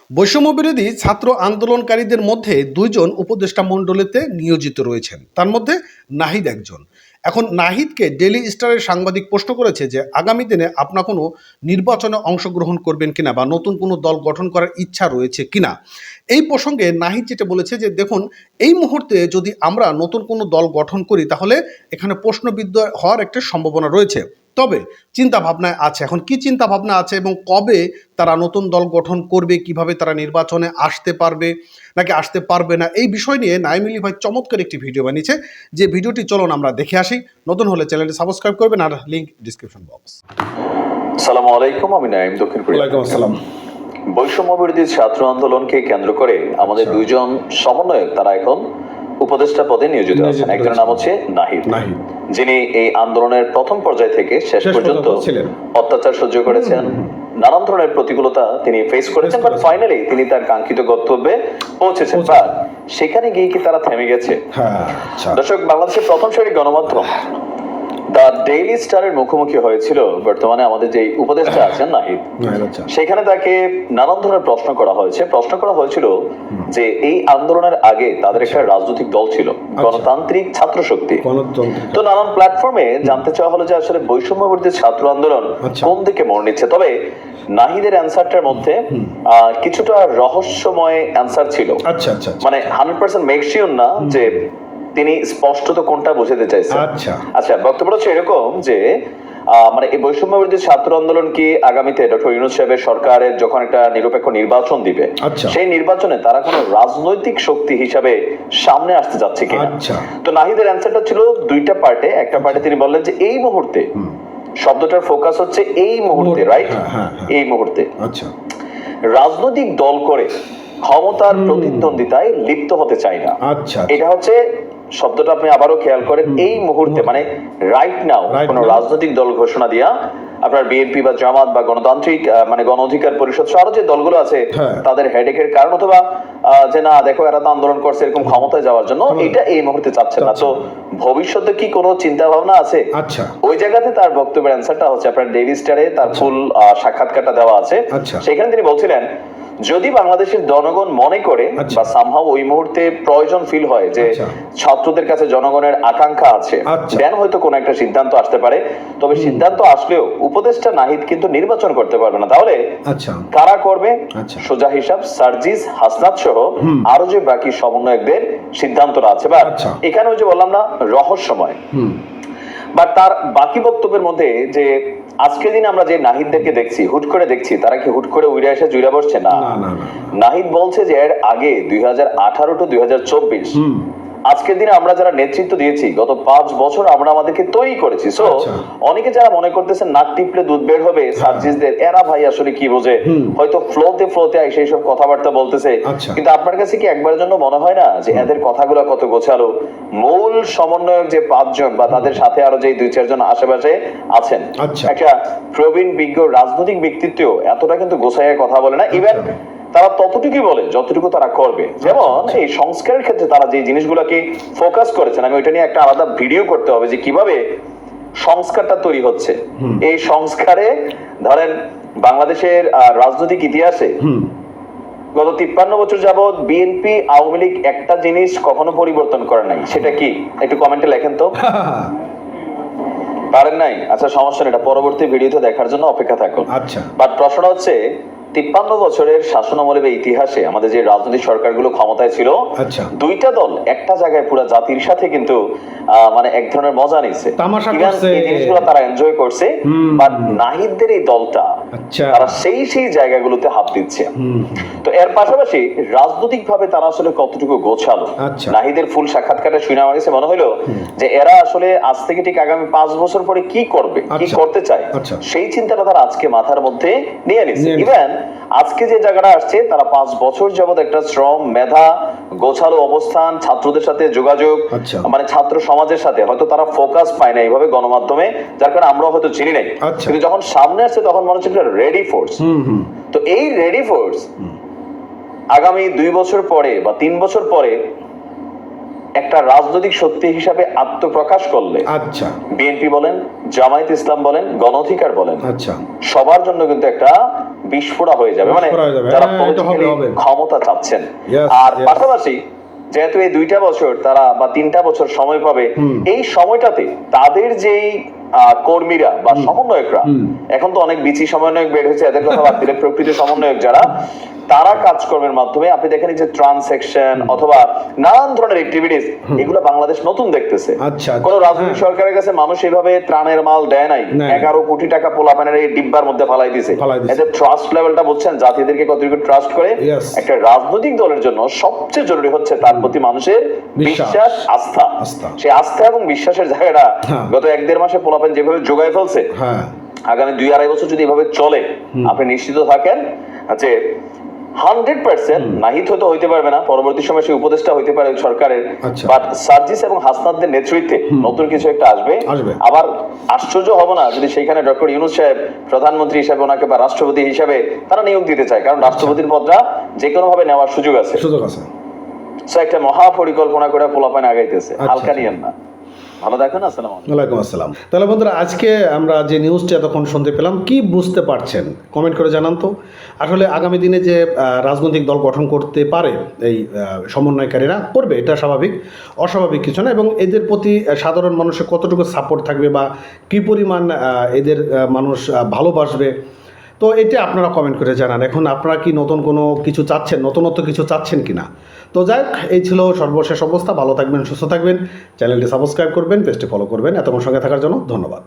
বৈষম্যবিরোধী ছাত্র আন্দোলনকারীদের মধ্যে দুইজন উপদেষ্টা মণ্ডলীতে নিয়োজিত রয়েছেন, তার মধ্যে নাহিদ একজন। এখন নাহিদকে ডেইলি স্টারের সাংবাদিক প্রশ্ন করেছে যে আগামী দিনে আপনার কোনো নির্বাচনে অংশগ্রহণ করবেন কিনা বা নতুন কোনো দল গঠন করার ইচ্ছা রয়েছে কিনা। এই প্রসঙ্গে নাহিদ যেটা বলেছে যে দেখুন, এই মুহূর্তে যদি আমরা নতুন কোনো দল গঠন করি তাহলে এখানে প্রশ্নবিদ্ধ হওয়ার একটা সম্ভাবনা রয়েছে। তবে চিন্তা ভাবনায় আছে। এখন কি চিন্তা ভাবনা আছে এবং কবে তারা নতুন দল গঠন করবে, কিভাবে তারা নির্বাচনে আসতে পারবে নাকি আসতে পারবে না, এই বিষয় নিয়ে নাঈম ইলি ভাই চমৎকার একটি ভিডিও বানিয়েছে। যে ভিডিওটি চলুন আমরা দেখে আসি। নতুন হলে চ্যানেলটি সাবস্ক্রাইব করবেন, আর লিংক ডিসক্রিপশন বক্স। আসসালামু আলাইকুম, আমি নাঈম, দক্ষিণ কোরিয়া। ওয়ালাইকুম আসসালাম। বৈষম্য বিরোধী ছাত্র আন্দোলনকে কেন্দ্র করে আমাদের দুইজন সমন্বয়ক তারা এখন উপদেষ্টা পদে নিয়োজিত আছেন। একজনের নাম হচ্ছে নাহিদ, যিনি এই আন্দোলনের প্রথম পর্যায় থেকে শেষ পর্যন্ত অত্যাচার সহ্য করেছেন, নানান ধরনের প্রতিকূলতা তিনি ফেস করেছেন, বাট ফাইনালি তিনি তার কাঙ্ক্ষিত গন্তব্যে পৌঁছেছেন। বাট সেখানে গিয়ে কি তারা থেমে গেছে? দর্শক, বাংলাদেশের প্রথম সারির গণমাধ্যম দ্য ডেইলি স্টারের মুখোমুখি হয়েছিল বর্তমানে আমাদের যে উপদেষ্টা আছেন নাহিদ। সেখানে তাকে নানান ধরনের প্রশ্ন করা হয়েছিল যে এই আন্দোলনের আগে তাদের একটা রাজনৈতিক দল ছিল, গণতান্ত্রিক ছাত্র শক্তি। তো নানান প্ল্যাটফর্মে জানতে চাওয়া হলো যে আসলে বৈষম্য বিরোধী ছাত্র আন্দোলন কোন দিকে মোড় নিচ্ছে। তবে নাহিদের অ্যান্সারটার মধ্যে কিছুটা রহস্যময় অ্যান্সার ছিল। মানে 100% মেক শিওর না যে তিনি স্পষ্টত কোনটা বোঝাতে চাইছেন। আচ্ছা, বক্তব্য হচ্ছে এরকম যে মানে এই বৈষম্য বিরোধী ছাত্র আন্দোলন কি আগামীতে ডক্টর ইউনূস সাহেবের সরকারের যখন একটা নিরপেক্ষ নির্বাচন দিবে, সেই নির্বাচনে তারা কোনো রাজনৈতিক শক্তি হিসাবে সামনে আসতে যাচ্ছে কিনা। তো নাহিদের অ্যান্সারটা ছিল দুইটা পার্টে। একটা পার্টে তিনি বললেন যে এই মুহূর্তে, শব্দটার ফোকাস হচ্ছে এই মুহূর্তে, রাইট, এই মুহূর্তে রাজনৈতিক দল করে ক্ষমতার প্রতিদ্বন্দ্বিতায় লিপ্ত হতে চাই না। এটা হচ্ছে শব্দটা, আপনি আবারও খেয়াল করেন, এই মুহূর্তে মানে রাইট নাও কোন রাজনৈতিক দল ঘোষণা দিয়া আপনার বিএনপি বা জামাত বা গণতান্ত্রিক মানে গণ অধিকার পরিষদ আরো যে দলগুলো আছে তাদের হেডেকের কারণ অথবা যে না দেখো এরা তো আন্দোলন করছে এরকম ক্ষমতায় যাওয়ার জন্য, এটা এই মুহূর্তে চাচ্ছে না। তো ভবিষ্যতে কি কোনো চিন্তা ভাবনা আছে? ওই জায়গাতে তার বক্তব্যের অ্যান্সারটা হচ্ছে আপনার ডেইলি স্টারে তার ফুল সাক্ষাৎকারটা দেওয়া আছে। সেখানে তিনি বলছিলেন যদি বাংলাদেশের জনগণ মনে করে বা সামহাও ওই মুহূর্তে প্রয়োজন ফিল হয় যে ছাত্রদের কাছে জনগণের আকাঙ্ক্ষা আছে, দেন হয়তো কোন একটা সিদ্ধান্ত আসতে পারে। তবে সিদ্ধান্ত আসলেও উপদেষ্টা নাহিদ কিন্তু নির্বাচন করতে পারবে না। তাহলে কারা করবে? সোজা হিসাব সার্জিস, হাসনাত সহ আরো যে বাকি সমন্বয়কদের সিদ্ধান্তটা আছে। বা এখানে ওই যে বললাম না রহস্যময়, বা তার বাকি বক্তব্যের মধ্যে যে আজকের দিনে আমরা যে নাহিদদেরকে দেখছি, হুট করে দেখছি, তারা কি হুট করে উইরা এসে জুইরা বসছে না। নাহিদ বলছে যে এর আগে 2018 টু 2024 আজকের দিনে আমরা যারা নেতৃত্ব দিয়েছি গত 5 বছর আমরা আমাদেরকে তৈরি করেছি। সো অনেকে যারা মনে করতেছেন নাক টিপলে দুধ বের হবে সার্জিসদের, এরা ভাই আসলে কি বোঝে, হয়তো ফ্লোতে আইসে এইসব কথাবার্তা বলতেছে। কিন্তু আপনার কাছে কি একবারের জন্য মনে হয় না যে এদের কথাগুলো কত গোছালো? মূল সমন্বয়ক যে 5 জন বা তাদের সাথে আরো যে 2-4 জন আশেপাশে আছেন, একটা প্রবীণ বিজ্ঞ রাজনৈতিক ব্যক্তিত্ব এতটা কিন্তু গোছাইয়া কথা বলে না। ইভেন তারা ততটুকুই বলে যতটুকু তারা করবে। যেমন এই সংস্কারের ক্ষেত্রে তারা যে জিনিসগুলোকে ফোকাস করেছেন, আমি ওইটা নিয়ে একটা আলাদা ভিডিও করতে হবে যে কিভাবে সংস্কারটা তৈরি হচ্ছে। এই সংস্কারে ধরেন বাংলাদেশের রাজনৈতিক ইতিহাসে গত 53 বছর যাবৎ বিএনপি আওয়ামী লীগ একটা জিনিস কখনো পরিবর্তন করে নাই। সেটা কি? একটু কমেন্টে লেখেন তো। পারেন নাই? আচ্ছা, সমস্যা নেই, এটা পরবর্তী ভিডিওতে দেখার জন্য অপেক্ষা থাকুন। বাট প্রশ্ন হচ্ছে 53 বছরের শাসনামলের ইতিহাসে আমাদের যে রাজনৈতিক সরকারগুলো ক্ষমতায় ছিল, দুইটা দল একটা জায়গায় পুরো জাতির সাথে কিন্তু মানে এক ধরনের মজা নিচ্ছে, এই জিনিসগুলো তারা এনজয় করছে। বাট নাহিদদের এই দলটা তারা সেই জায়গাগুলোতে হাত দিচ্ছে। তো এর পাশাপাশি রাজনৈতিক ভাবে তারা আসলে কতটুকু গোছালো, নাহিদের ফুল সাক্ষাৎকারটা শুনে আমার কাছে মনে হলো যে এরা আসলে আজ থেকে ঠিক আগামী 5 বছর পরে কি করবে, কি করতে চায়, সেই চিন্তাটা তারা আজকে মাথার মধ্যে নিয়ে নিচ্ছে। ইভেন আজকে যে জায়গাটা আসছে, তারা 5 বছর যাবত একটা শ্রম, মেধা, গোছালো অবস্থান, ছাত্রদের সাথে যোগাযোগ, মানে ছাত্র সমাজের সাথে হয়তো তারা ফোকাস পায় না এইভাবে গণমাধ্যমে, যার কারণে আমরা হয়তো চিনি নাই। কিন্তু যখন সামনে আসছে তখন মনে হচ্ছে একটা রেডি ফোর্স। তো এই রেডি ফোর্স আগামী 2 বছর পরে বা 3 বছর পরে একটা রাজনৈতিক শক্তি হিসাবে আত্মপ্রকাশ করলে আচ্ছা বিএনপি বলেন, জামায়াত ইসলাম বলেন, গণ অধিকার বলেন, আচ্ছা সবার জন্য কিন্তু একটা বিস্ফোরা হয়ে যাবে, মানে বিস্ফোরা হয়ে যাবে। যারা হ্যাঁ, এটা হবে, politically হবে। ক্ষমতা চাচ্ছেন। Yes, আর yes. পাশাপাশি যেহেতু এই 2টা বছর তারা বা 3টা বছর সময় পাবে, এই সময়টাতে তাদের যেই কর্মীরা বা সমন্বয়করা, এখন তো অনেক বিচি সমন্বয়ক বের হয়েছে, এদের কথা বাদ দিলে প্রকৃত সমন্বয়ক যারা, তারা কাজকর্মের মাধ্যমে আপনি দেখেন যে ট্রানসাকশন অথবা নানান ধরনের অ্যাক্টিভিটিস, এগুলো বাংলাদেশ নতুন দেখতেছে। আচ্ছা, কোন রাজনৈতিক সরকারের কাছে মানুষ এইভাবে ত্রাণের মাল দেয় নাই, 11 কোটি টাকা পোলাপানের এই ডিব্বার মধ্যে ফালাই দিছে। এদের ট্রাস্ট লেভেলটা বুঝছেন, জাতিদেরকে কতটুকু ট্রাস্ট করে। Yes. একটা রাজনৈতিক দলের জন্য সবচেয়ে জরুরি হচ্ছে তার প্রতি মানুষের বিশ্বাস, আস্থা। সেই আস্থা এবং বিশ্বাসের জায়গাটা গত 1-1.5 মাসে পোলাপান যেভাবে জোগায় ফেলছে, হ্যাঁ আগামী 2-2.5 বছর যদি এভাবে চলে, আপনি নিশ্চিত থাকেন যে 100% নাহিদ হয়তো হইতে পারবে না, পরবর্তী সময় সেই উপদেষ্টা হইতে পারে ওই সরকারের, আচ্ছা। বাট সার্জিস এবং হাসনাতদের নেতৃত্বে নতুন কিছু একটা আসবে। আবার আশ্চর্য হব না যদি সেখানে ডক্টর ইউনূস সাহেব প্রধানমন্ত্রী হিসেবে ওনাকে বা রাষ্ট্রপতি হিসেবে তারা নিয়োগ দিতে চায়, কারণ রাষ্ট্রপতির পদটা যে কোনো ভাবে নেওয়ার সুযোগ আছে। সো একটা মহা পরিকল্পনা করে পোলাপান আগাইতেছে, হালকা নিয়েন না। ভালো দেখেন। আসসালামু আলাইকুম। ওয়ালাইকুম আসসালাম। তাহলে বন্ধুরা, আজকে আমরা যে নিউজটা এতক্ষণ শুনতে পেলাম, কি বুঝতে পারছেন কমেন্ট করে জানান তো। আসলে আগামী দিনে যে রাজনৈতিক দল গঠন করতে পারে এই সমন্বয়কারীরা, করবে, এটা স্বাভাবিক, অস্বাভাবিক কিছু না। এবং এদের প্রতি সাধারণ মানুষের কতটুকু সাপোর্ট থাকবে বা কী পরিমাণ এদের মানুষ ভালোবাসবে, তো এটা আপনারা কমেন্ট করে জানান। এখন আপনারা কি নতুন কোনো কিছু চাচ্ছেন, নতুনত্ব কিছু চাচ্ছেন কি না? তো যাই হোক, এই ছিল সর্বশেষ অবস্থা। ভালো থাকবেন, সুস্থ থাকবেন, চ্যানেলটি সাবস্ক্রাইব করবেন, পেজটি ফলো করবেন। এতক্ষণ সঙ্গে থাকার জন্য ধন্যবাদ।